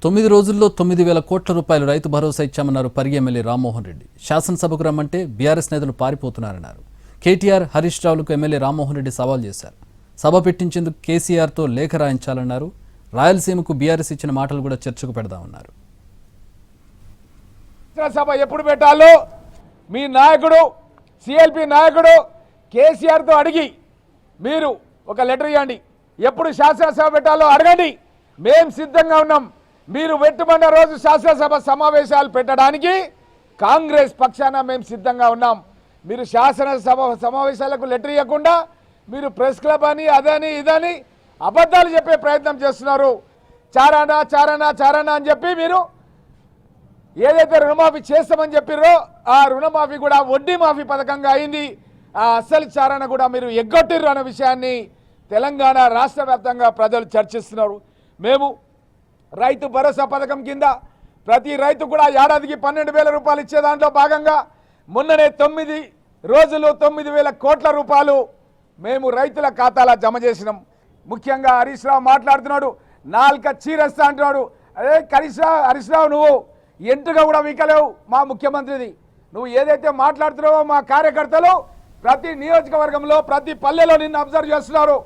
9 రోజుల్లో 9,000 కోట్ల రూపాయలు రైతు భరోసా ఇచ్చామన్నారు పరిగి ఎమ్మెల్యే రామ్మోహన్ రెడ్డి. శాసనసభకు రమ్మంటే బీఆర్ఎస్ నేతలు పారిపోతున్నారన్నారు. కేటీఆర్, హరీష్ రావులకు ఎమ్మెల్యే రామ్మోహన్ రెడ్డి సవాల్ చేశారు. సభ పెట్టించేందుకు కేసీఆర్తో లేఖ రాయించాలన్నారు. రాయలసీమకు బీఆర్ఎస్ ఇచ్చిన మాటలు కూడా చర్చకు పెడదామన్నారు. సభ ఎప్పుడు పెట్టాలో మీ నాయకుడు సిఎల్పి నాయకుడు కేసీఆర్తో అడిగి మీరు ఒక లెటర్ ఇవ్వండి. ఎప్పుడు శాసనసభ పెట్టాలో అడగండి. మేము సిద్ధంగా ఉన్నాం. మీరు పెట్టుబడిన రోజు శాసనసభ సమావేశాలు పెట్టడానికి కాంగ్రెస్ పక్షాన మేము సిద్ధంగా ఉన్నాం. మీరు శాసనసభ సమావేశాలకు లెటర్ ఇవ్వకుండా మీరు ప్రెస్ క్లబ్ అని అదని ఇదని అబద్ధాలు చెప్పే ప్రయత్నం చేస్తున్నారు. చారానా చారానా చారానా అని చెప్పి మీరు ఏదైతే రుణమాఫీ చేస్తామని చెప్పారో ఆ రుణమాఫీ కూడా వడ్డీ మాఫీ పథకంగా అయింది. ఆ అసలు చారణ కూడా మీరు ఎగ్గొట్టిర్రు అనే విషయాన్ని తెలంగాణ రాష్ట్ర వ్యాప్తంగా ప్రజలు చర్చిస్తున్నారు. మేము రైతు భరోసా పథకం కింద ప్రతి రైతు కూడా ఏడాదికి 12,000 రూపాయలు ఇచ్చే దాంట్లో భాగంగా మొన్ననే 9 రోజులు 9,000 కోట్ల రూపాయలు మేము రైతుల ఖాతాలో జమ చేసినాం. ముఖ్యంగా హరీష్ రావు మాట్లాడుతున్నాడు, నాలుక చీరేస్తా అంటున్నాడు. అదే హరీష్ రావు, నువ్వు ఎంటుగా కూడా వీకలేవు మా ముఖ్యమంత్రిది. నువ్వు ఏదైతే మాట్లాడుతున్నావో మా కార్యకర్తలు ప్రతి నియోజకవర్గంలో ప్రతి పల్లెలో నిన్ను అబ్జర్వ్ చేస్తున్నారు.